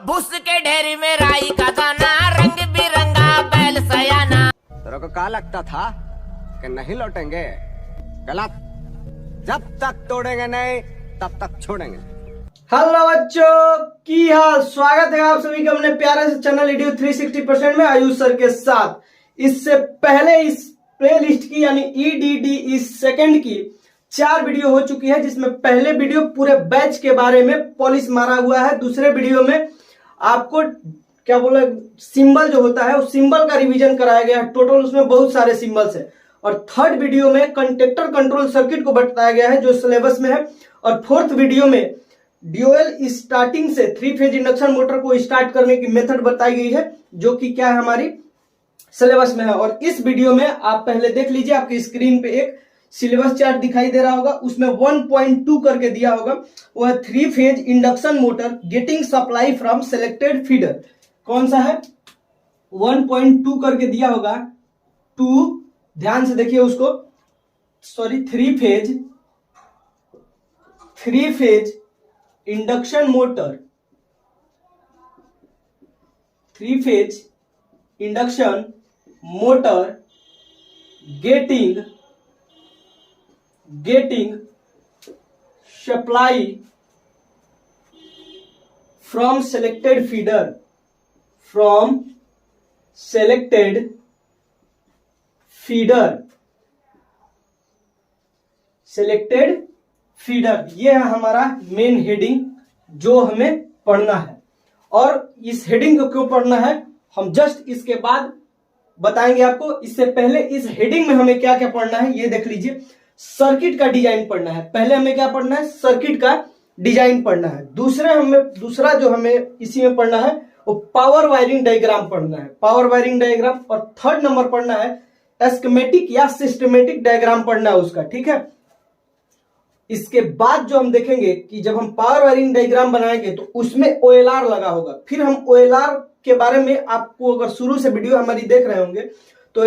भूस के ढेरी में राई का दाना, रंग बिरंगा बैल सयाना। तेरे को क्या लगता था कि नहीं लौटेंगे? गलत। जब तक तोड़ेंगे नहीं तब तक छोड़ेंगे। हेलो बच्चों, की हाल? स्वागत है आप सभी का अपने प्यारे से चैनल वीडियो 360% में आयुष सर के साथ। इससे पहले इस प्लेलिस्ट की यानी EDD इस सेकंड की 4 वीडियो हो चुकी है, जिसमें पहले वीडियो पूरे बैच के बारे में पॉलिश मारा हुआ है। दूसरे वीडियो में आपको क्या बोला, सिंबल जो होता है उस सिंबल का रिवीजन कराया गया है। टोटल उसमें बहुत सारे सिंबल्स है। और थर्ड वीडियो में कंडक्टर कंट्रोल सर्किट को बताया गया है जो सिलेबस में है। और फोर्थ वीडियो में ड्यूअल स्टार्टिंग से 3 फेज इंडक्शन मोटर को स्टार्ट करने की मेथड बताई गई है, जो कि क्या है हमारी सिलेबस में है। और इस वीडियो में आप पहले देख लीजिए, आपकी स्क्रीन पे एक सिलेबस चार्ट दिखाई दे रहा होगा, उसमें 1.2 करके दिया होगा, वह 3 phase induction motor getting supply from selected feeder. कौन सा है? 1.2 करके दिया होगा। 2, ध्यान से देखिए उसको, sorry 3 phase induction motor, 3 phase induction motor getting supply from selected feeder, ये है हमारा मेन हेडिंग जो हमें पढ़ना है। और इस हेडिंग को क्यों पढ़ना है हम जस्ट इसके बाद बताएंगे आपको। इससे पहले इस हेडिंग में हमें क्या क्या पढ़ना है ये देख लीजिए। सर्किट का डिजाइन पढ़ना है। पहले हमें क्या पढ़ना है? सर्किट का डिजाइन पढ़ना है। दूसरा जो हमें इसी में पढ़ना है वो पावर वायरिंग डायग्राम पढ़ना है, पावर वायरिंग डायग्राम। और थर्ड नंबर पढ़ना है स्कीमेटिक या सिस्टमेटिक डायग्राम पढ़ना है उसका, ठीक है। इसके बाद जो हम देखेंगे कि जब हम पावर वायरिंग डायग्राम बनाएंगे तो उसमें OLR लगा होगा। फिर हम OLR के बारे में, आपको अगर शुरू से वीडियो हमारी देख रहे होंगे तो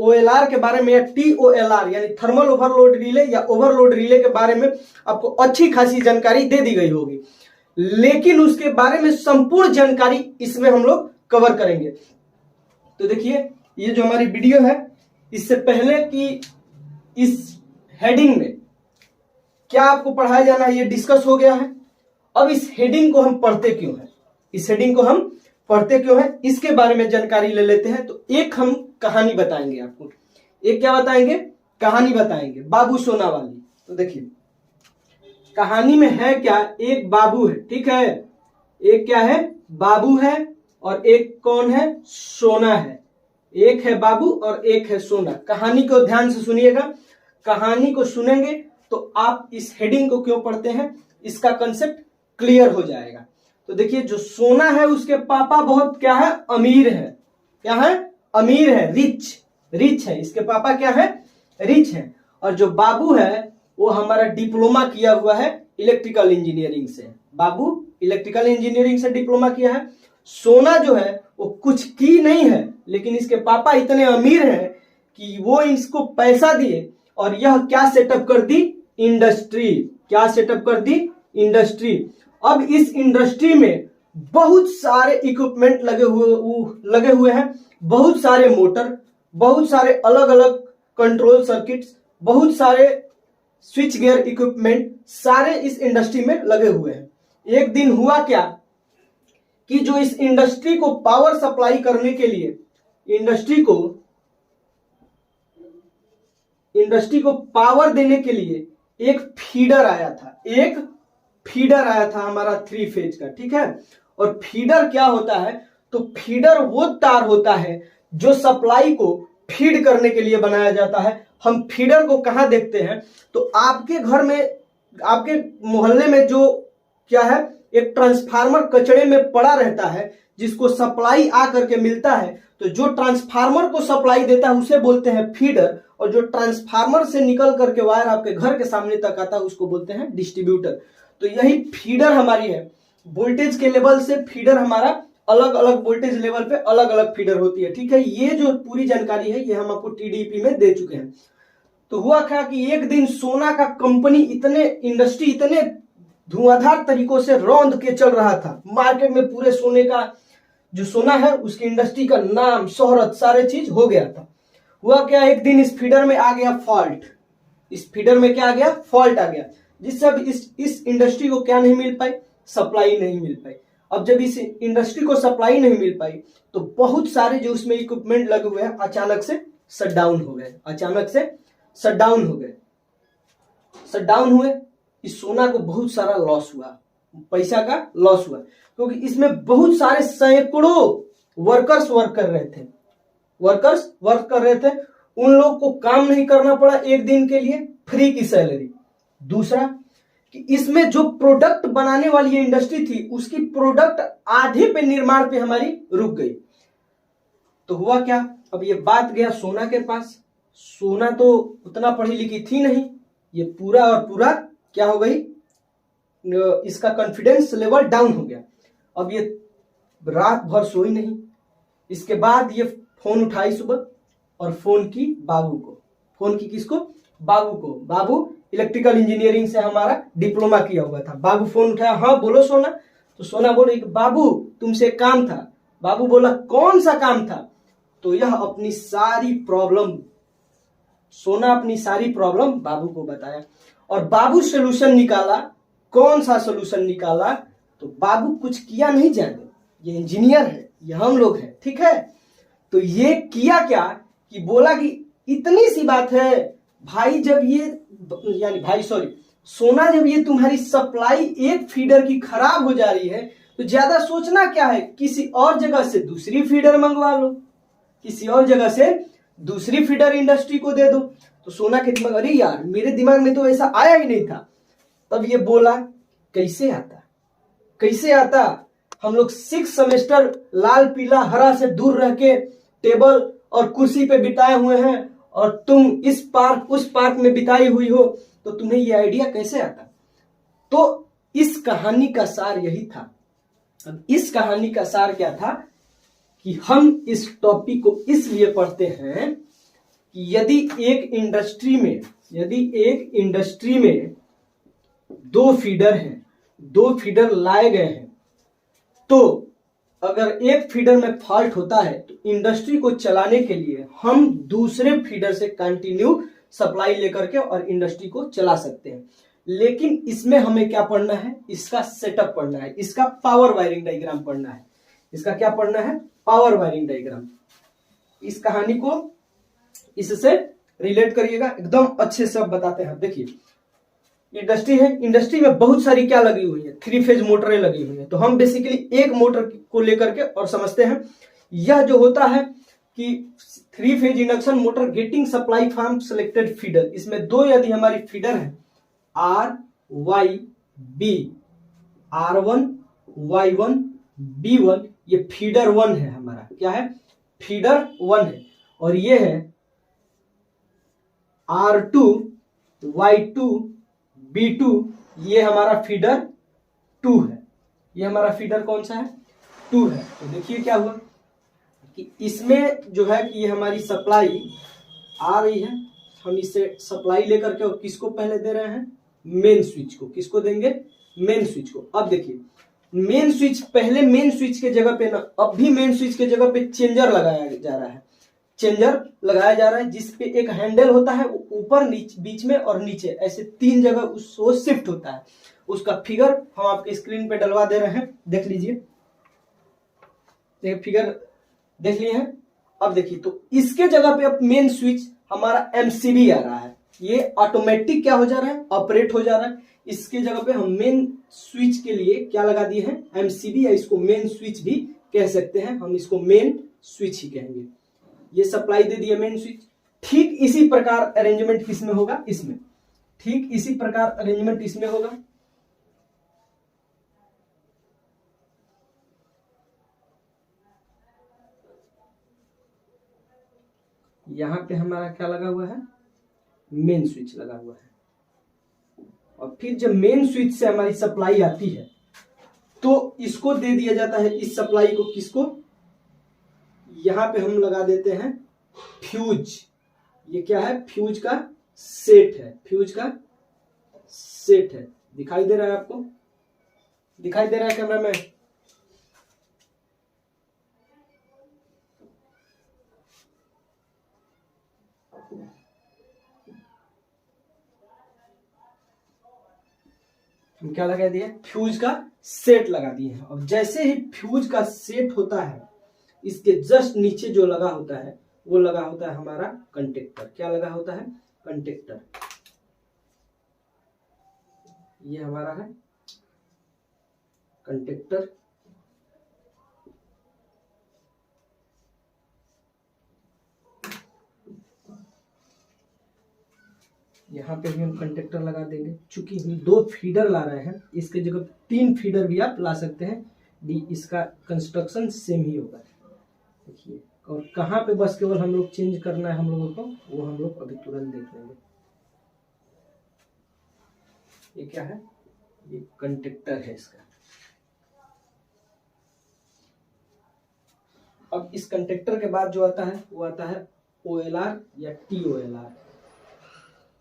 OLR के बारे में या TOLR यानी थर्मल ओवरलोड रिले या ओवरलोड रिले के बारे में आपको अच्छी खासी जानकारी दे दी गई होगी, लेकिन उसके बारे में संपूर्ण जानकारी इसमें हम लोग कवर करेंगे। तो देखिए ये जो हमारी वीडियो है, इससे पहले कि इस हेडिंग में क्या आपको पढ़ाया जाना है ये डिस्कस हो गया है। अब इस हेडिंग को हम पढ़ते क्यों हैं, इसके बारे में जानकारी ले लेते हैं। तो एक हम कहानी बताएंगे आपको। एक क्या बताएंगे? कहानी बताएंगे बाबू सोना वाली। तो देखिए कहानी में है क्या, एक बाबू है, ठीक है। एक क्या है? बाबू है और एक कौन है? सोना है। एक है बाबू और एक है सोना। कहानी को ध्यान से सुनिएगा। कहानी को सुनेंगे तो आप इस हेडिंग को क्यों पढ़ते हैं इसका कंसेप्ट क्लियर हो जाएगा। तो देखिए जो सोना है उसके पापा बहुत क्या है? अमीर है। क्या है? अमीर है, रिच है। इसके पापा क्या है? रिच है। और जो बाबू है वो हमारा डिप्लोमा किया हुआ है इलेक्ट्रिकल इंजीनियरिंग से। बाबू इलेक्ट्रिकल इंजीनियरिंग से डिप्लोमा किया है। सोना जो है वो कुछ की नहीं है, लेकिन इसके पापा इतने अमीर हैं कि वो इसको पैसा दिए और यह क्या सेटअप कर दी? इंडस्ट्री। क्या सेटअप कर दी? इंडस्ट्री। अब इस इंडस्ट्री में बहुत सारे इक्विपमेंट लगे हुए हैं, बहुत सारे मोटर, बहुत सारे अलग अलग कंट्रोल सर्किट्स, बहुत सारे स्विच गियर इक्विपमेंट, सारे इस इंडस्ट्री में लगे हुए हैं। एक दिन हुआ क्या कि जो इस इंडस्ट्री को पावर सप्लाई करने के लिए, इंडस्ट्री को पावर देने के लिए एक फीडर आया था हमारा 3 फेज का, ठीक है। और फीडर क्या होता है? तो फीडर वो तार होता है जो सप्लाई को फीड करने के लिए बनाया जाता है। हम फीडर को कहां देखते हैं? तो आपके घर में, आपके मोहल्ले में जो क्या है, एक ट्रांसफार्मर कचड़े में पड़ा रहता है जिसको सप्लाई आ करके मिलता है। तो जो ट्रांसफार्मर को सप्लाई देता है उसे बोलते हैं फीडर, और जो ट्रांसफार्मर से निकल करके वायर आपके घर के सामने तक आता है उसको बोलते हैं डिस्ट्रीब्यूटर। तो यही फीडर हमारी है। वोल्टेज के लेवल से फीडर हमारा अलग अलग वोल्टेज लेवल पे अलग अलग फीडर होती है, ठीक है। ये जो पूरी जानकारी है ये हम आपको टीडीपी में दे चुके हैं। तो हुआ क्या कि एक दिन सोना का कंपनी इंडस्ट्री इतने धुआंधार तरीकों से रौंद के चल रहा था। मार्केट में पूरे सोने का जो सोना है उसकी इंडस्ट्री का नाम शोहरत सारे चीज हो गया था। हुआ क्या, एक दिन इस फीडर में आ गया फॉल्ट। इस फीडर में क्या आ गया, फॉल्ट आ गया, जिससे अब इस इंडस्ट्री को क्या नहीं मिल पाई, सप्लाई नहीं मिल पाई। अब जब इस इंडस्ट्री को सप्लाई नहीं मिल पाई तो बहुत सारे जो उसमें इक्विपमेंट लगे हुए हैं अचानक से शट डाउन हो गए, अचानक से शट डाउन हो गए। शट डाउन हुए, इस सोना को बहुत सारा लॉस हुआ, पैसा का लॉस हुआ, क्योंकि इसमें बहुत सारे सैकड़ों वर्कर्स वर्क कर रहे थे, वर्कर्स वर्क कर रहे थे। उन लोग को काम नहीं करना पड़ा एक दिन के लिए, फ्री की सैलरी। दूसरा कि इसमें जो प्रोडक्ट बनाने वाली इंडस्ट्री थी उसकी प्रोडक्ट आधे पे निर्माण पे हमारी रुक गई। तो हुआ क्या, अब ये बात गया सोना के पास। सोना तो उतना पढ़ी लिखी थी नहीं, ये पूरा और पूरा क्या हो गई, इसका कॉन्फिडेंस लेवल डाउन हो गया। अब ये रात भर सोई नहीं। इसके बाद ये फोन उठाई सुबह और फोन की बाबू को, फोन की किसको, बाबू को। बाबू इलेक्ट्रिकल इंजीनियरिंग से हमारा डिप्लोमा किया हुआ था। बाबू फोन उठाया, हाँ बोलो सोना। तो सोना बोले कि बाबू तुमसे काम था। बाबू बोला कौन सा काम था, तो यह अपनी सारी प्रॉब्लम, सोना अपनी सारी प्रॉब्लम बाबू को बताया और बाबू सोल्यूशन निकाला। कौन सा सोल्यूशन निकाला, तो बाबू कुछ किया नहीं जाने, ये इंजीनियर है, ये हम लोग हैं, ठीक है। तो ये किया क्या कि बोला कि इतनी सी बात है भाई, जब ये यानी भाई सॉरी सोना, जब ये तुम्हारी सप्लाई एक फीडर की खराब हो जा रही है तो ज्यादा सोचना क्या है, किसी और जगह से दूसरी फीडर मंगवा लो, किसी और जगह से दूसरी फीडर इंडस्ट्री को दे दो। तो सोना के दिमाग, अरे यार मेरे दिमाग में तो ऐसा आया ही नहीं था। तब ये बोला कैसे आता, कैसे आता, हम लोग 6 सेमेस्टर लाल पीला हरा से दूर रह के टेबल और कुर्सी पे बिताए हुए हैं और तुम इस पार्क उस पार्क में बिताई हुई हो, तो तुम्हें ये आइडिया कैसे आता। तो इस कहानी का सार यही था। अब इस कहानी का सार क्या था कि हम इस टॉपिक को इसलिए पढ़ते हैं कि यदि एक इंडस्ट्री में 2 फीडर हैं, 2 फीडर लाए गए हैं, तो अगर एक फीडर में फॉल्ट होता है तो इंडस्ट्री को चलाने के लिए हम दूसरे फीडर से कंटिन्यू सप्लाई लेकर के और इंडस्ट्री को चला सकते हैं। लेकिन इसमें हमें क्या पढ़ना है, इसका सेटअप पढ़ना है, इसका पावर वायरिंग डायग्राम पढ़ना है। इसका क्या पढ़ना है, पावर वायरिंग डायग्राम। इस कहानी को इससे रिलेट करिएगा, एकदम अच्छे से अब बताते हैं। देखिए इंडस्ट्री है, इंडस्ट्री में बहुत सारी क्या लगी हुई है, 3 फेज मोटरें लगी हुई है। तो हम बेसिकली एक मोटर को लेकर के और समझते हैं। यह जो होता है कि 3 phase induction motor getting supply from selected feeder, इसमें 2 यदि हमारी फीडर है RYB, R1 Y1 B1, ये फीडर 1 है हमारा, क्या है, फीडर 1 है। और ये है R2 Y2 B2, ये हमारा फीडर 2 है। ये हमारा फीडर कौन सा है, 2 है। तो देखिए क्या हुआ कि इसमें जो है कि ये हमारी सप्लाई आ रही है, हम इससे सप्लाई लेकर के और किसको पहले दे रहे हैं, मेन स्विच को। किसको देंगे, मेन स्विच को। अब देखिए मेन स्विच, पहले मेन स्विच के जगह पे ना, अब भी मेन स्विच के जगह पे चेंजर लगाया जा रहा है, चेंजर लगाया जा रहा है, जिसपे एक हैंडल होता है, ऊपर नीचे, बीच में और नीचे, ऐसे 3 जगह उसको शिफ्ट होता है। उसका फिगर हम आपके स्क्रीन पे डलवा दे रहे हैं, देख लीजिए। फिगर देख लिए हैं। अब देखिए तो इसके जगह पे अब मेन स्विच हमारा MCB आ रहा है, ये ऑटोमेटिक क्या हो जा रहा है, ऑपरेट हो जा रहा है। इसके जगह पे हम मेन स्विच के लिए क्या लगा दिए हैं, MCB, या इसको मेन स्विच भी कह सकते हैं, हम इसको मेन स्विच ही कहेंगे। ये सप्लाई दे दिया मेन स्विच। ठीक इसी प्रकार अरेंजमेंट किसमें होगा, इसमें, ठीक इसी प्रकार अरेंजमेंट इसमें होगा। यहां पे हमारा क्या लगा हुआ है, मेन स्विच लगा हुआ है। और फिर जब मेन स्विच से हमारी सप्लाई आती है तो इसको दे दिया जाता है, इस सप्लाई को किसको, यहां पे हम लगा देते हैं फ्यूज। ये क्या है, फ्यूज का सेट है, फ्यूज का सेट है। दिखाई दे रहा है आपको? दिखाई दे रहा है कैमरा में? हम क्या लगा दिए? फ्यूज का सेट लगा दिए हैं। अब जैसे ही फ्यूज का सेट होता है, इसके जस्ट नीचे जो लगा होता है वो लगा होता है हमारा कंटेक्टर। क्या लगा होता है? कंटेक्टर। ये हमारा है कंटेक्टर। यहाँ पे भी हम कंटेक्टर लगा देंगे। चूंकि हम 2 फीडर ला रहे हैं, इसके जगह 3 फीडर भी आप ला सकते हैं। इसका कंस्ट्रक्शन सेम ही होगा। देखिए, और कहाँ पे बस केवल हम लोग चेंज करना है हम लोगों को, वो हम लोग अभी तुरंत देख लेंगे। ये क्या है? ये कंटेक्टर है इसका। अब इस कंटेक्टर के बाद जो आता है वो आता है OLR या TOLR,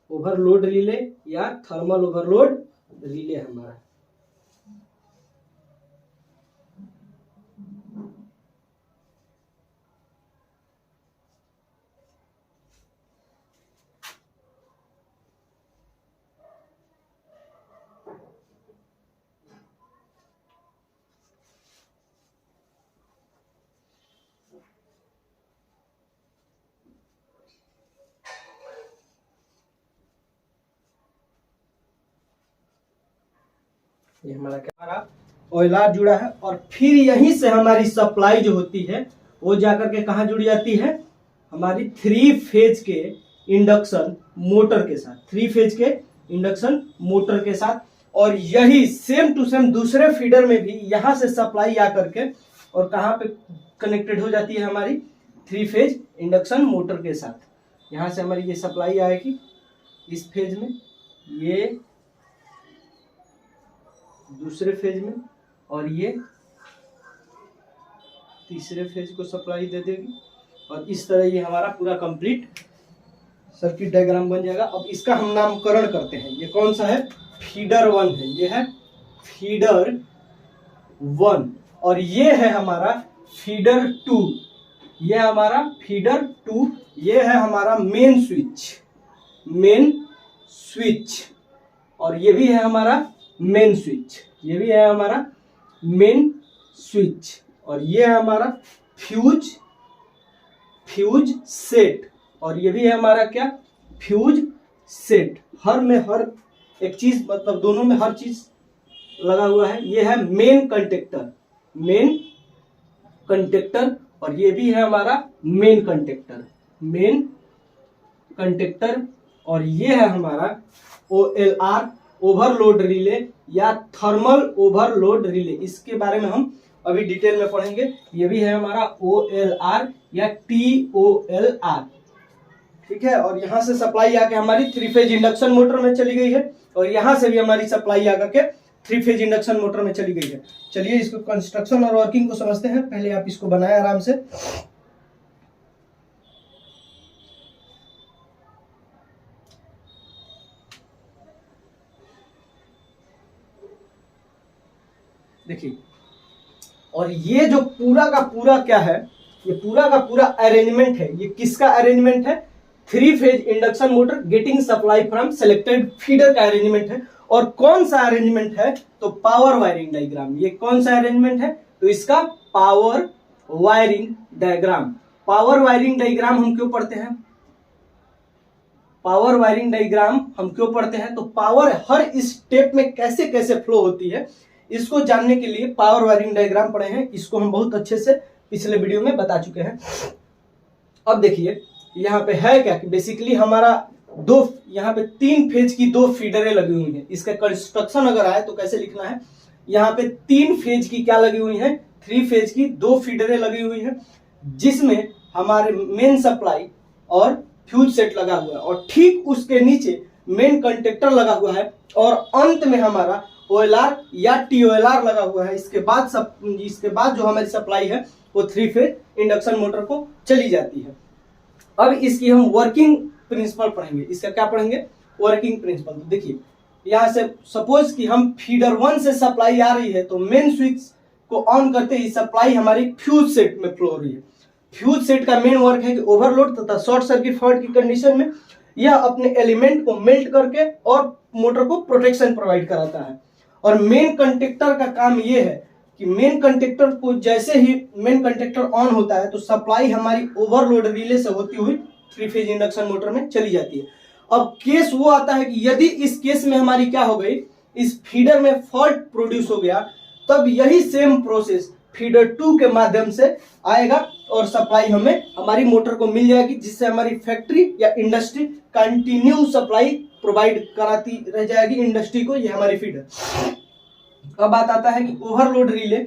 ओवरलोड रिले या थर्मल ओवरलोड रिले हमारा। ये हमारा क्या, हमारा OLR जुड़ा है। और फिर यहीं से हमारी सप्लाई जो होती है वो जाकर के कहाँ जुड़ जाती है? हमारी 3 फेज के इंडक्शन मोटर के साथ। 3 फेज के इंडक्शन मोटर के साथ। और यही सेम टू सेम दूसरे फीडर में भी यहाँ से सप्लाई आकर के और कहाँ पे कनेक्टेड हो जाती है? हमारी 3 फेज इंडक्शन मोटर के साथ। यहाँ से हमारी ये सप्लाई आएगी इस फेज में, ये दूसरे फेज में, और ये तीसरे फेज को सप्लाई दे देगी। और इस तरह ये हमारा पूरा कंप्लीट सर्किट डायग्राम बन जाएगा। अब इसका हम नामकरण करते हैं। ये कौन सा है? फीडर 1 है। ये है फीडर 1 और ये है हमारा फीडर 2। ये हमारा फीडर 2। ये है हमारा मेन स्विच, और ये भी है हमारा मेन स्विच। ये भी है हमारा मेन स्विच। और ये है हमारा फ्यूज सेट, और ये भी है हमारा क्या? Fuse set. हर में हर एक चीज, मतलब दोनों में हर चीज लगा हुआ है। ये है मेन कंटेक्टर, और ये भी है हमारा मेन कंटेक्टर, और ये है हमारा OLR ओवरलोड रिले या थर्मल ओवरलोड रिले। इसके बारे में हम अभी डिटेल में पढ़ेंगे। ये भी है हमारा OLR या TOLR, ठीक है। और यहाँ से सप्लाई आके हमारी 3 फेज इंडक्शन मोटर में चली गई है, और यहाँ से भी हमारी सप्लाई आकर के 3 फेज इंडक्शन मोटर में चली गई है। चलिए इसको कंस्ट्रक्शन और वर्किंग को समझते हैं। पहले आप इसको बनाए आराम से। देखिए, और ये जो पूरा का पूरा क्या है? ये पूरा का पूरा अरेंजमेंट है। ये किसका अरेंजमेंट है? 3 phase induction motor getting supply from selected feeder का अरेंजमेंट है। और कौन सा अरेंजमेंट है? तो पावर वायरिंग डायग्राम। ये कौन सा अरेंजमेंट है? तो इसका power wiring diagram. Power wiring diagram हम क्यों पढ़ते हैं? पावर वायरिंग डायग्राम हम क्यों पढ़ते हैं? तो पावर हर स्टेप में कैसे कैसे फ्लो होती है, इसको जानने के लिए पावर वायरिंग डायग्राम पढ़े हैं। इसको हम बहुत अच्छे से पिछले वीडियो में बता चुके हैं। अब देखिए यहाँ पे है क्या कि बेसिकली हमारा यहाँ पे 3 फेज की 2 फीडरें लगी हुई हैं। इसका कंस्ट्रक्शन अगर आए तो कैसे लिखना है? यहाँ पे 3 फेज की क्या लगी हुई है? 3 फेज की 2 फीडरें लगी हुई है, जिसमें हमारे मेन सप्लाई और फ्यूज सेट लगा हुआ है, और ठीक उसके नीचे मेन कंटेक्टर लगा हुआ है, और अंत में हमारा OLR या TOLR लगा हुआ है। इसके बाद जो हमारी सप्लाई है वो 3 फेज इंडक्शन मोटर को चली जाती है। अब इसकी हम वर्किंग प्रिंसिपल पढ़ेंगे। इसका क्या पढ़ेंगे? Working principle. तो देखिए, यहाँ से सपोज कि हम फीडर 1 से सप्लाई आ रही है तो मेन स्विच को ऑन करते ही सप्लाई हमारी फ्यूज सेट में फ्लो हो रही है। फ्यूज सेट का मेन वर्क है कि ओवरलोड तथा शॉर्ट सर्किट फॉल्ट की कंडीशन में यह अपने एलिमेंट को मेल्ट करके और मोटर को प्रोटेक्शन प्रोवाइड कराता है। और मेन कंडक्टर का काम यह है कि मेन कंडक्टर को जैसे ही मेन कंडक्टर ऑन होता है तो सप्लाई हमारी ओवरलोड रिले से होती हुई 3 फेज इंडक्शन मोटर में चली जाती है। अब केस वो आता है कि यदि इस केस में हमारी क्या हो गई, इस फीडर में फॉल्ट प्रोड्यूस हो गया, तब यही सेम प्रोसेस फीडर 2 के माध्यम से आएगा और सप्लाई हमें हमारी मोटर को मिल जाएगी, जिससे हमारी फैक्ट्री या इंडस्ट्री कंटिन्यू सप्लाई प्रोवाइड कराती रह जाएगी इंडस्ट्री को। ये हमारी फीडर। अब बात आता है कि ओवरलोड रिले।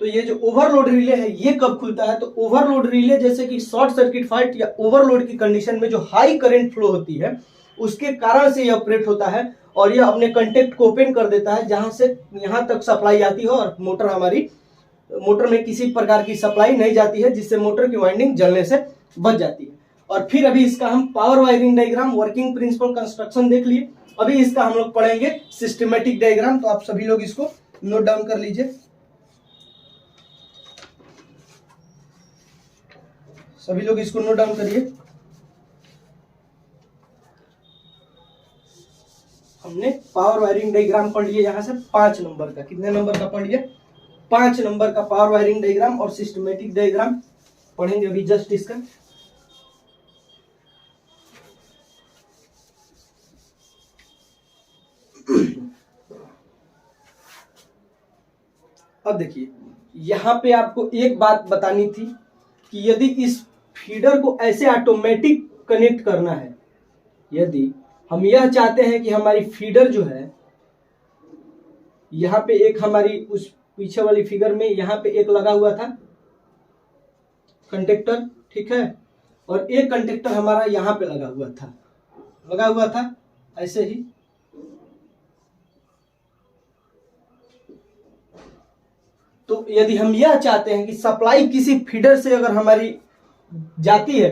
तो ये जो ओवरलोड रिले है ये कब खुलता है, तो ओवरलोड रिले जैसे कि शॉर्ट सर्किट फॉल्ट या ओवरलोड की कंडीशन में जो हाई करंट फ्लो होती है उसके कारण से ये ऑपरेट होता है और यह अपने कंटेक्ट को ओपन कर देता है जहां से यहां तक सप्लाई आती है और मोटर में किसी प्रकार की सप्लाई नहीं जाती है, जिससे मोटर की वाइंडिंग जलने से बच जाती है। और फिर अभी इसका हम power wiring diagram, working principle, construction देख लिए। अभी इसका हम लोग पढ़ेंगे सिस्टमेटिक डायग्राम। तो आप सभी लोग इसको नोट डाउन कर लीजिए। सभी लोग इसको नोट डाउन करिए। हमने पावर वायरिंग डायग्राम पढ़ लिया यहां से 5 नंबर का। कितने नंबर का पढ़ लिया? 5 नंबर का पावर वायरिंग डायग्राम और सिस्टमेटिक डायग्राम पढ़ेंगे अभी जस्ट इसका। अब देखिए यहां पे आपको एक बात बतानी थी कि यदि इस फीडर को ऐसे ऑटोमेटिक कनेक्ट करना है, यदि हम यह चाहते हैं कि हमारी फीडर जो है यहां पे एक हमारी उस पीछे वाली फिगर में यहां पे एक लगा हुआ था कंडक्टर, ठीक है, और एक कंडक्टर हमारा यहां पे लगा हुआ था ऐसे ही। तो यदि हम यह चाहते हैं कि सप्लाई किसी फीडर से अगर हमारी जाती है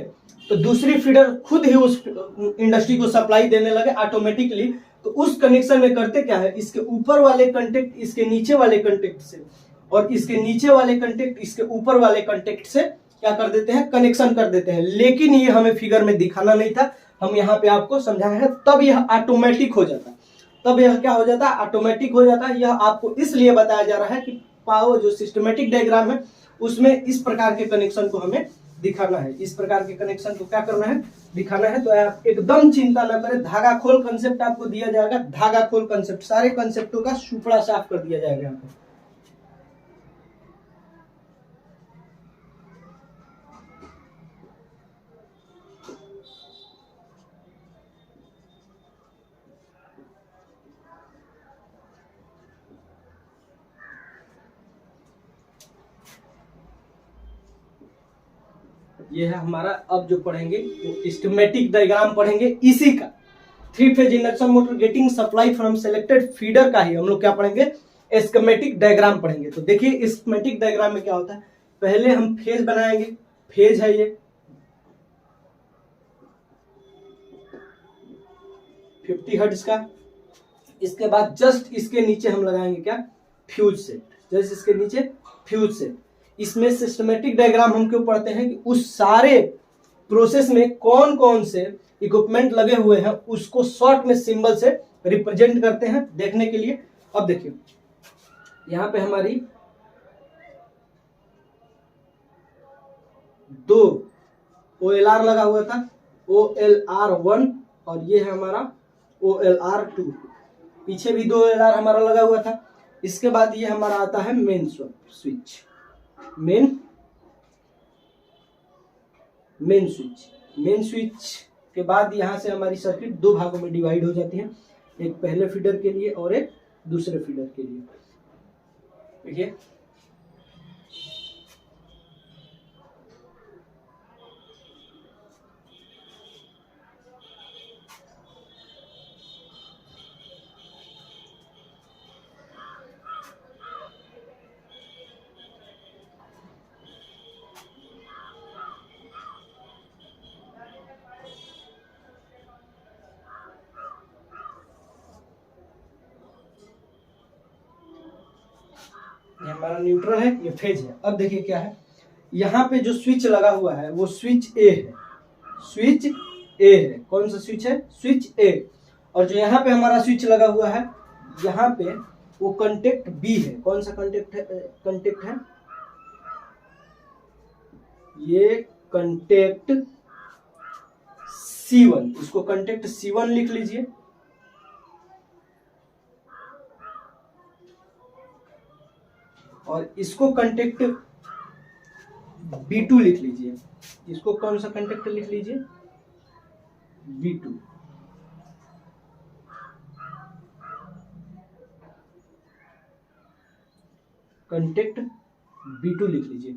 तो दूसरी फीडर खुद ही उस इंडस्ट्री को सप्लाई देने लगे ऑटोमेटिकली, तो उस कनेक्शन में करते क्या है, इसके ऊपर वाले कंटेक्ट इसके नीचे वाले कंटेक्ट से और इसके नीचे वाले कंटेक्ट इसके ऊपर वाले कंटेक्ट से क्या कर देते हैं, कनेक्शन कर देते हैं। लेकिन ये हमें फिगर में दिखाना नहीं था, हम यहाँ पे आपको समझाए हैं, तब यह ऑटोमेटिक हो जाता। तब यह क्या हो जाता है, ऑटोमेटिक हो जाता है। यह आपको इसलिए बताया जा रहा है कि पावर जो सिस्टमेटिक डायग्राम है उसमें इस प्रकार के कनेक्शन को हमें दिखाना है, इस प्रकार के कनेक्शन को क्या करना है, दिखाना है। तो आप एकदम चिंता न करें, धागा खोल कंसेप्ट आपको दिया जाएगा, धागा खोल कंसेप्ट, सारे कंसेप्टों का सुपड़ा साफ कर दिया जाएगा आपको। ये है हमारा, अब जो पढ़ेंगे वो स्कीमेटिक डायग्राम पढ़ेंगे इसी का। 3 phase induction motor getting supply from selected feeder का ही हम लोग क्या पढ़ेंगे, स्कीमेटिक डायग्राम पढ़ेंगे। तो देखिए स्कीमेटिक डायग्राम में क्या होता है, पहले हम फेज बनाएंगे, फेज है ये 50 हर्ट्ज का। इसके बाद जस्ट इसके नीचे हम लगाएंगे क्या, फ्यूज सेट, जस्ट इसके नीचे फ्यूज सेट। इसमें सिस्टमेटिक डायग्राम हम क्यों पढ़ते हैं कि उस सारे प्रोसेस में कौन कौन से इक्विपमेंट लगे हुए हैं उसको शॉर्ट में सिंबल से रिप्रेजेंट करते हैं देखने के लिए। अब देखिए यहां पे हमारी 2 OLR लगा हुआ था, OLR1, और ये है हमारा OLR2। पीछे भी 2 OLR हमारा लगा हुआ था। इसके बाद ये हमारा आता है मेन स्विच, मेन स्विच के बाद यहां से हमारी सर्किट 2 भागों में डिवाइड हो जाती है, एक पहले फीडर के लिए और एक दूसरे फीडर के लिए। देखिए हमारा न्यूट्रल है, ये फेज है। अब देखिए क्या है, यहाँ पे जो स्विच लगा हुआ है वो स्विच ए है, स्विच ए है। कौन सा स्विच है? स्विच ए। और जो यहाँ पे हमारा स्विच लगा हुआ है यहाँ पे वो कंटेक्ट बी है। कौन सा कंटेक्ट है? कंटेक्ट है ये कंटेक्ट C1, इसको कंटेक्ट C1 लिख लीजिए। और इसको कंटेक्ट B2 लिख लीजिए। इसको कौन सा कंटेक्ट लिख लीजिए? B2। कंटेक्ट B2 लिख लीजिए।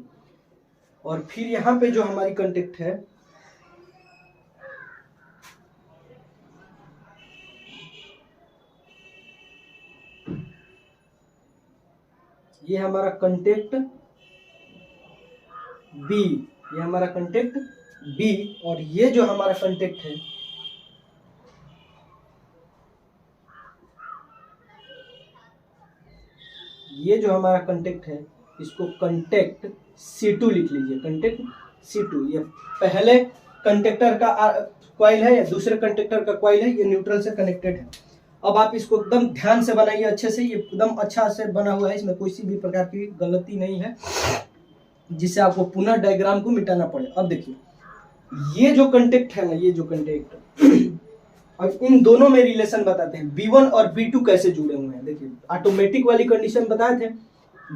और फिर यहां पे जो हमारी कंटेक्ट है ये हमारा कंटेक्ट B, ये हमारा कंटेक्ट B। और ये जो हमारा कंटेक्ट है ये जो हमारा कंटेक्ट है इसको कंटेक्ट C2 लिख लीजिए। कंटेक्ट C2 ये पहले कंटेक्टर का कॉइल है या दूसरे कंटेक्टर का कॉइल है, ये न्यूट्रल से कनेक्टेड है। अब आप इसको एकदम ध्यान से बनाइए अच्छे से, ये एकदम अच्छा से बना हुआ है, इसमें कोई सी भी प्रकार की गलती नहीं है जिससे आपको पुनः डायग्राम को मिटाना पड़े। अब देखिए ये जो कंटेक्ट है ना, ये जो कंटेक्ट, अब इन दोनों में रिलेशन बताते हैं B1 और B2 कैसे जुड़े हुए हैं। देखिए ऑटोमेटिक वाली कंडीशन बताए थे,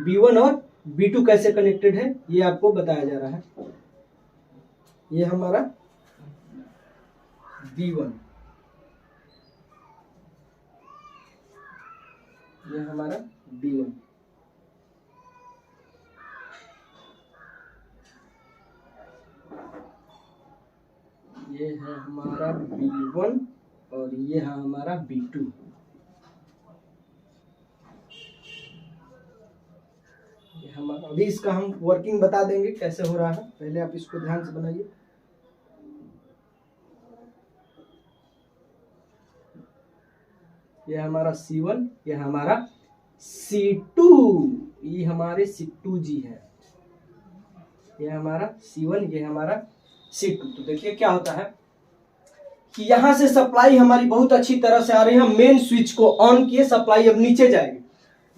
B1 और B2 कैसे कनेक्टेड है ये आपको बताया जा रहा है। ये हमारा B1, ये हमारा B1, ये है हमारा B1 और ये है हमारा B2। ये हमारा, अभी इसका हम वर्किंग बता देंगे कैसे हो रहा है, पहले आप इसको ध्यान से बनाइए। ये हमारा C1, ये हमारा C2, ये हमारे C2G है। ये हमारा C1, ये हमारा C2। तो देखिए क्या होता है कि यहां से सप्लाई हमारी बहुत अच्छी तरह से आ रही है। मेन स्विच को ऑन किए, सप्लाई अब नीचे जाएगी।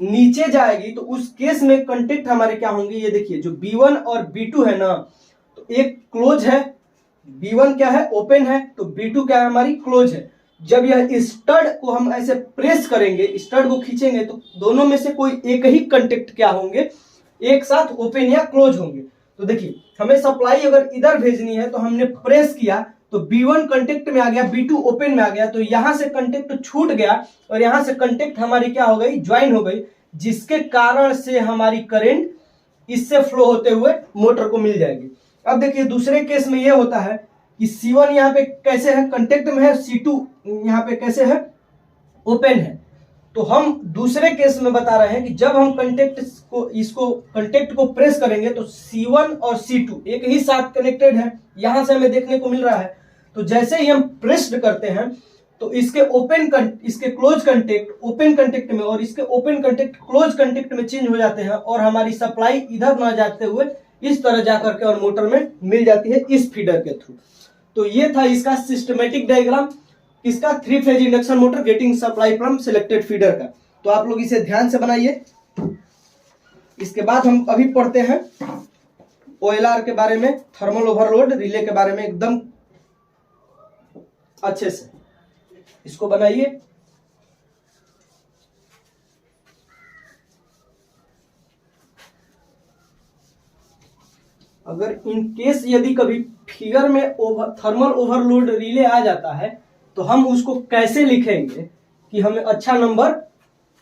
नीचे जाएगी तो उस केस में कंटेक्ट हमारे क्या होंगे, ये देखिए जो B1 और B2 है ना, तो एक क्लोज है, B1 क्या है? ओपन है, तो B2 क्या है? हमारी क्लोज है। जब यह स्टड को हम ऐसे प्रेस करेंगे, स्टड को खींचेंगे, तो दोनों में से कोई एक ही कंटेक्ट क्या होंगे? एक साथ ओपन या क्लोज होंगे। तो देखिए हमें सप्लाई अगर इधर भेजनी है तो हमने प्रेस किया तो B1 कंटेक्ट में आ गया, B2 ओपन में आ गया, तो यहां से कंटेक्ट छूट गया और यहां से कंटेक्ट हमारी क्या हो गई? ज्वाइन हो गई, जिसके कारण से हमारी करंट इससे फ्लो होते हुए मोटर को मिल जाएगी। अब देखिए दूसरे केस में यह होता है कि C1 यहाँ पे कैसे है? कंटेक्ट में है, C2 यहाँ पे कैसे है? ओपन है। तो हम दूसरे केस में बता रहे हैं कि जब हम कंटेक्ट को प्रेस करेंगे तो C1 और C2 एक ही साथ कनेक्टेड है, यहां से हमें देखने को मिल रहा है। तो जैसे ही हम प्रेस्ड करते हैं तो इसके क्लोज कंटेक्ट ओपन कंटेक्ट में और इसके ओपन कंटेक्ट क्लोज कंटेक्ट में चेंज हो जाते हैं और हमारी सप्लाई इधर न जाते हुए इस तरह जाकर के और मोटर में मिल जाती है इस फीडर के थ्रू। तो ये था इसका सिस्टमेटिक डायग्राम, इसका 3 phase induction motor getting supply from selected feeder का। तो आप लोग इसे ध्यान से बनाइए। इसके बाद हम अभी पढ़ते हैं OLR के बारे में, थर्मल ओवरलोड रिले के बारे में एकदम अच्छे से। इसको बनाइए। अगर इन केस यदि कभी फिगर में थर्मल ओवरलोड रिले आ जाता है तो हम उसको कैसे लिखेंगे कि हमें अच्छा नंबर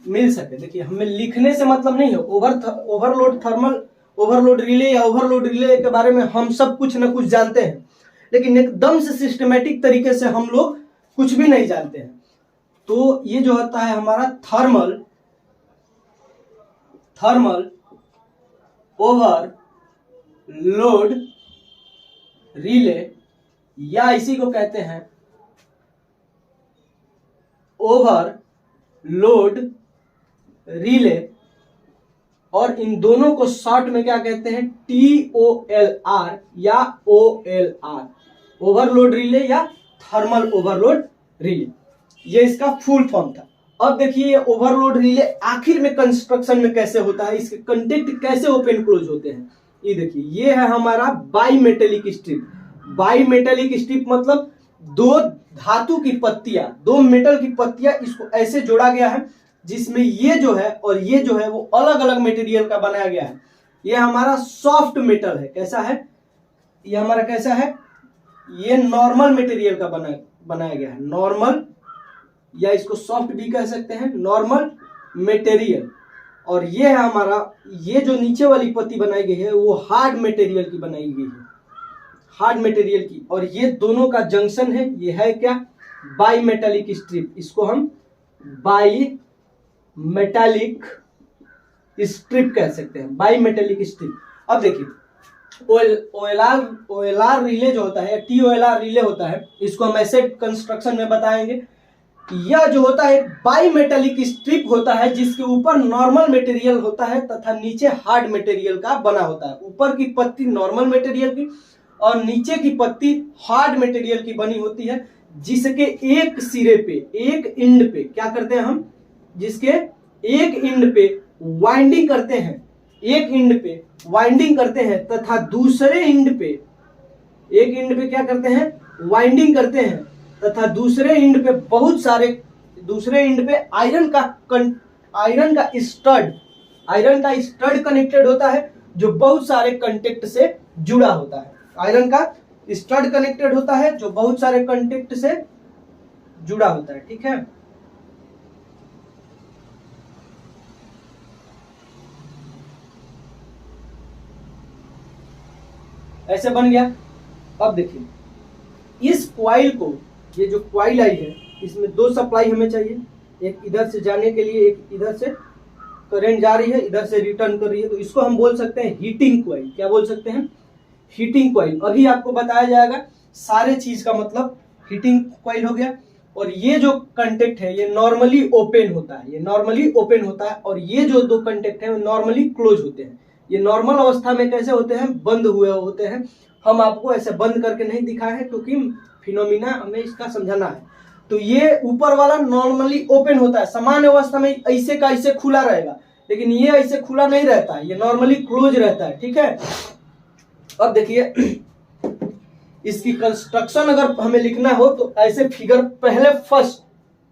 मिल सके। देखिए हमें लिखने से मतलब नहीं है, ओवरलोड थर्मल ओवरलोड रिले या ओवरलोड रिले के बारे में हम सब कुछ ना कुछ जानते हैं, लेकिन एकदम से सिस्टमेटिक तरीके से हम लोग कुछ भी नहीं जानते हैं। तो ये जो होता है हमारा थर्मल ओवरलोड रिले, या इसी को कहते हैं ओवरलोड रिले और इन दोनों को शॉर्ट में क्या कहते हैं, TOLR या OLR, ओवरलोड रिले या थर्मल ओवरलोड रिले। ये इसका फुल फॉर्म था। अब देखिए ये ओवरलोड रिले आखिर में कंस्ट्रक्शन में कैसे होता है, इसके कंटेक्ट कैसे ओपन क्लोज होते हैं। ये देखिए ये है हमारा by metallic strip. By metallic strip मतलब दो धातु की पत्तियां, दो मेटल की पत्तियां, इसको ऐसे जोड़ा गया है जिसमें ये जो है और ये जो है वो अलग अलग मटेरियल का बनाया गया है। ये हमारा सॉफ्ट मेटल है। कैसा है ये हमारा, कैसा है ये नॉर्मल मटेरियल का बनाया गया है, नॉर्मल, या इसको सॉफ्ट भी कह सकते हैं, नॉर्मल मटेरियल। और ये है हमारा, ये जो नीचे वाली पत्ती बनाई गई है वो हार्ड मटेरियल की बनाई गई है, हार्ड मटेरियल की। और ये दोनों का जंक्शन है, ये है क्या, बाई मेटालिक स्ट्रिप। इसको हम बाई मेटालिक स्ट्रिप कह सकते हैं, बाई मेटालिक स्ट्रिप। अब देखिए OLR रिले जो होता है, TOLR रिले होता है, इसको हम ऐसे कंस्ट्रक्शन में बताएंगे। यह जो होता है बाई मेटालिक स्ट्रिप होता है जिसके ऊपर नॉर्मल मटेरियल होता है तथा नीचे हार्ड मटेरियल का बना होता है। ऊपर की पत्ती नॉर्मल मटेरियल की और नीचे की पत्ती हार्ड मटेरियल की बनी होती है, जिसके एक सिरे पे, एक एंड पे क्या करते हैं हम, जिसके एक एंड पे वाइंडिंग करते हैं, एक एंड पे वाइंडिंग करते हैं तथा दूसरे एंड पे, एक एंड पे क्या करते हैं, वाइंडिंग करते हैं तथा दूसरे एंड पे बहुत सारे, दूसरे एंड पे आयरन का स्टड कनेक्टेड होता है जो बहुत सारे कंटेक्ट से जुड़ा होता है। आयरन का स्टड कनेक्टेड होता है जो बहुत सारे कंटेक्ट से जुड़ा होता है। ठीक है, ऐसे बन गया। अब देखिए इस क्वाइल को, ये जो क्वाइल आई है इसमें दो सप्लाई हमें चाहिए, एक इधर से जाने के लिए, एक इधर से करंट जा रही है, इधर से रिटर्न कर रही है, तो इसको हम बोल सकते हैं हीटिंग क्वाइल। क्या बोल सकते हैं, हीटिंग क्वाइल। अभी आपको बताया जाएगा सारे चीज का मतलब। हीटिंग क्वाइल हो गया। और ये जो कंटेक्ट है ये नॉर्मली ओपन होता है, ये नॉर्मली ओपन होता है, और ये जो दो कंटेक्ट है वो नॉर्मली क्लोज होते हैं। ये नॉर्मल अवस्था में कैसे होते हैं, बंद हुए होते हैं। हम आपको ऐसे बंद करके नहीं दिखाए हैं क्योंकि फिनोमिना हमें इसका समझाना है। तो ये ऊपर वाला नॉर्मली ओपन होता है, सामान्य अवस्था में ऐसे का ऐसे खुला रहेगा, लेकिन ये ऐसे खुला नहीं रहता है, ये नॉर्मली क्लोज रहता है। ठीक है, अब देखिए इसकी कंस्ट्रक्शन अगर हमें लिखना हो तो ऐसे फिगर, पहले फर्स्ट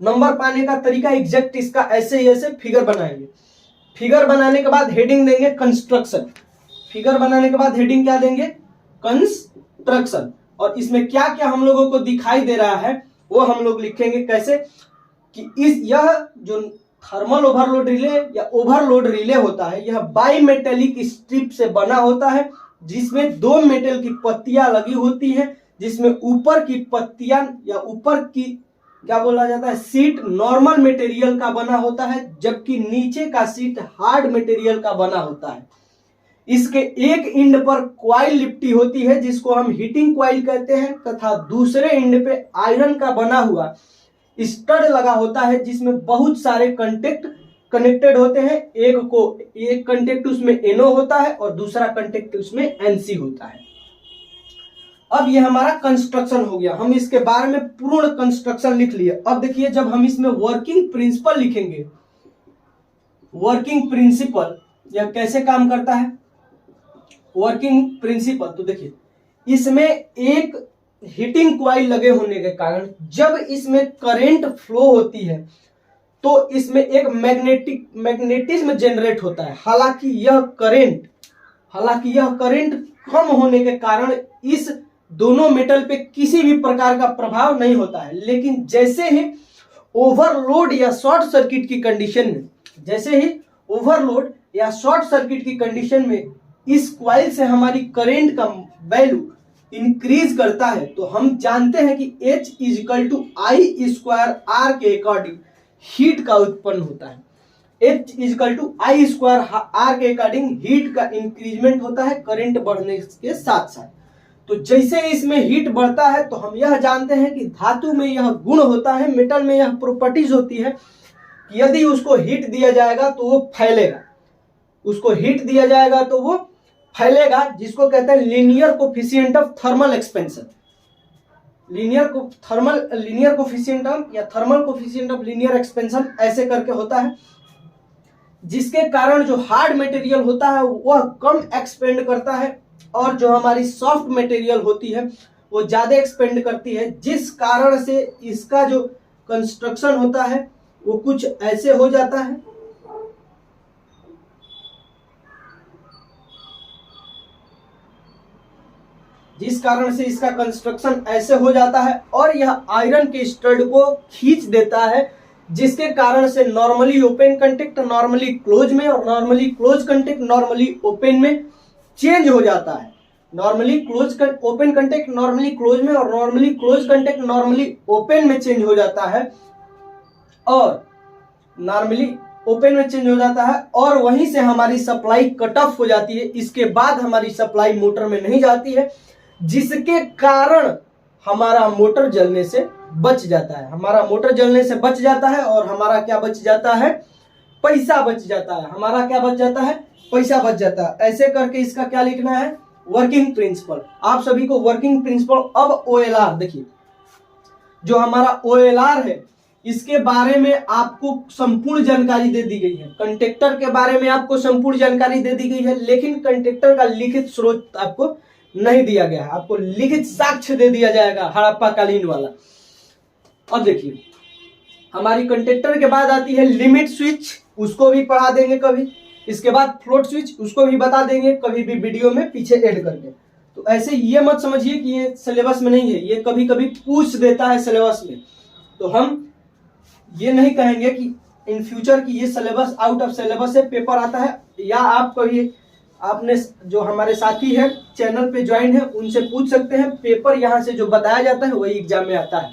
नंबर पाने का तरीका एग्जैक्ट इसका ऐसे ही ऐसे फिगर बनाएंगे। फिगर बनाने के बाद हेडिंग देंगे कंस्ट्रक्शन। फिगर बनाने के बाद हेडिंग क्या देंगे, कंस्ट्रक्शन। और इसमें क्या क्या हम लोगों को दिखाई दे रहा है वो हम लोग लिखेंगे कैसे, कि यह जो थर्मल ओवरलोड रिले या ओवरलोड रिले होता है यह बाई मेटेलिक स्ट्रिप से बना होता है जिसमें दो मेटल की पत्तियां लगी होती हैं, जिसमें ऊपर की पत्तियां या ऊपर की क्या बोला जाता है, सीट नॉर्मल मटेरियल का बना होता है, जबकि नीचे का सीट हार्ड मटेरियल का बना होता है। इसके एक एंड पर क्वाइल लिपटी होती है जिसको हम हीटिंग क्वाइल कहते हैं, तथा दूसरे एंड पे आयरन का बना हुआ स्टड लगा होता है जिसमें बहुत सारे कंटेक्ट कनेक्टेड होते हैं। एक कंटेक्ट उसमें NO होता है और दूसरा कंटेक्ट उसमें NC होता है। अब ये हमारा कंस्ट्रक्शन हो गया, हम इसके बारे में पूर्ण कंस्ट्रक्शन लिख लिए। अब देखिए जब हम इसमें वर्किंग प्रिंसिपल लिखेंगे, वर्किंग प्रिंसिपल यह कैसे काम करता है, वर्किंग प्रिंसिपल, तो देखिए इसमें एक हीटिंग क्वाइल लगे होने के कारण जब इसमें करंट फ्लो होती है तो इसमें एक मैग्नेटिज्म जनरेट होता है। हालांकि यह करंट कम होने के कारण इस दोनों मेटल पे किसी भी प्रकार का प्रभाव नहीं होता है, लेकिन जैसे ही ओवरलोड या शॉर्ट सर्किट की कंडीशन में, जैसे ही ओवरलोड या शॉर्ट सर्किट की कंडीशन में इस क्वाइल से हमारी करंट का वैल्यू इंक्रीज करता है, तो हम जानते हैं कि H = I² के अकॉर्डिंग हीट का उत्पन्न होता है। H = I² के अकॉर्डिंग हीट का इंक्रीजमेंट होता है करंट बढ़ने के साथ साथ। तो जैसे इसमें हीट बढ़ता है तो हम यह जानते हैं कि धातु में यह गुण होता है, मेटल में यह प्रॉपर्टीज होती है कि यदि उसको हीट दिया जाएगा तो वो फैलेगा। उसको हीट दिया जाएगा तो वो फैलेगा, जिसको कहते हैं linear coefficient of thermal expansion. Linear coefficient of या thermal coefficient of linear expansion ऐसे करके होता है, जिसके कारण जो हार्ड मटेरियल होता है वह कम एक्सपेंड करता है और जो हमारी सॉफ्ट मटेरियल होती है वो ज्यादा एक्सपेंड करती है, जिस कारण से इसका जो कंस्ट्रक्शन होता है वो कुछ ऐसे हो जाता है। जिस कारण से इसका कंस्ट्रक्शन ऐसे हो जाता है और यह आयरन के स्टड को खींच देता है, जिसके कारण से normally open contact normally close में और normally close contact normally open में चेंज हो जाता है। Normally close open contact normally close में और normally close contact normally open में चेंज हो जाता है और नॉर्मली ओपन में चेंज हो जाता है और वहीं से हमारी सप्लाई कट ऑफ हो जाती है। इसके बाद हमारी सप्लाई मोटर में नहीं जाती है, जिसके कारण हमारा मोटर जलने से बच जाता है। हमारा मोटर जलने से बच जाता है और हमारा क्या बच जाता है? पैसा बच जाता है। हमारा क्या बच जाता है? पैसा बच जाता है। ऐसे करके इसका क्या लिखना है? Working principle. आप सभी को वर्किंग प्रिंसिपल। अब OLR देखिए, जो हमारा OLR है इसके बारे में आपको संपूर्ण जानकारी दे दी गई है। कंडक्टर के बारे में आपको संपूर्ण जानकारी दे दी गई है, लेकिन कंडक्टर का लिखित स्रोत आपको नहीं दिया गया है। आपको लिखित साक्ष्य दे दिया जाएगा, हड़प्पा कालीन वाला। अब देखिए, हमारी कंडक्टर के बाद आती है लिमिट स्विच, उसको भी पढ़ा देंगे कभी। इसके बाद फ्लोट स्विच, उसको भी बता देंगे कभी भी वीडियो में पीछे ऐड करके। तो ऐसे ये मत समझिए कि ये सिलेबस में नहीं है, ये कभी कभी पूछ देता है सिलेबस में। तो हम ये नहीं कहेंगे कि इन फ्यूचर की ये सिलेबस आउट ऑफ सिलेबस से पेपर आता है, या आप कभी आपने जो हमारे साथी है चैनल पे ज्वाइन है उनसे पूछ सकते हैं। पेपर यहाँ से जो बताया जाता है वही एग्जाम में आता है।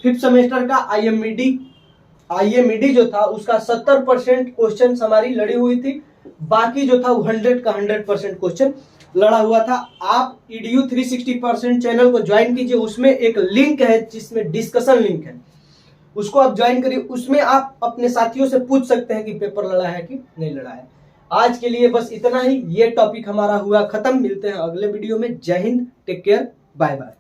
5th सेमेस्टर का IMED जो था उसका 70% क्वेश्चन हमारी लड़ी हुई थी, बाकी जो था वो 100 का 100% क्वेश्चन लड़ा हुआ था। आप EDU 360% चैनल को ज्वाइन कीजिए, उसमें एक लिंक है जिसमें डिस्कशन लिंक है, उसको आप ज्वाइन करिए। उसमें आप अपने साथियों से पूछ सकते हैं कि पेपर लड़ा है कि नहीं लड़ा है। आज के लिए बस इतना ही, ये टॉपिक हमारा हुआ खत्म। मिलते हैं अगले वीडियो में। जय हिंद, टेक केयर, बाय बाय।